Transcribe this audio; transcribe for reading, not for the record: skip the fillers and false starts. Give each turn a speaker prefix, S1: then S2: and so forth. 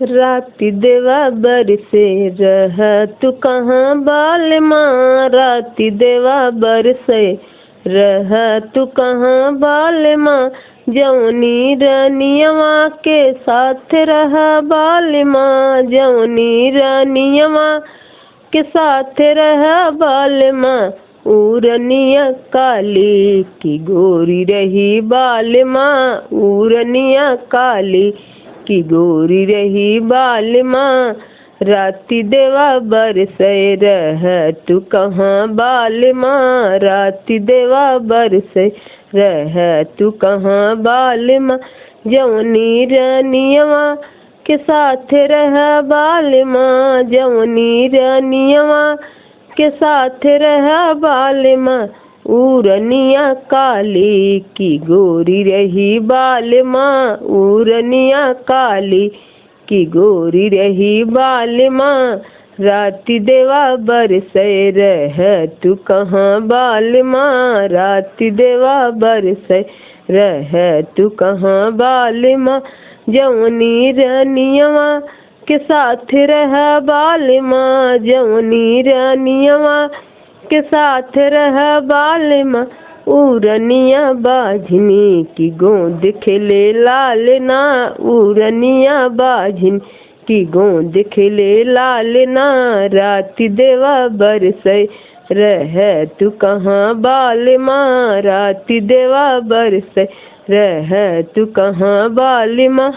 S1: राति देवा बरसे रह तू कहाँ बालमा, राति देवा बरसे रह तू कहाँ बालमा, जौनी रानियवा के साथ रह बालमा, जौनी रानियवा के साथ रह बालमा, उरनिया काली की गोरी रही बालमा, उरनिया काली की गोरी रही बालमा, राति देवा बरसे रह तू कहाँ बालमा, राति देवा बरसे रह तू कहाँ बालमा, जौनी रानियवा के साथ रह बालमा, जौनी रानियवा के साथ रह बालमा, उरनिया काली की गोरी रही बालमा, उरनिया काली की गोरी रही बालमा, राति देवा बरसे रह तू कहाँ बालमा, राति देवा बरसे रह तू कहाँ बालमा, जौनी रानियवा के साथ रह बालमा, जौनी रानियवा के साथ रह बालमा, उरनिया बाझनी की गोद खेले लालना, उरनिया बाझनी की गोद खेले लालना, राति देवा बरसे रह तू कहाँ बालमा, राति देवा बरसे रह तू कहाँ बालमा।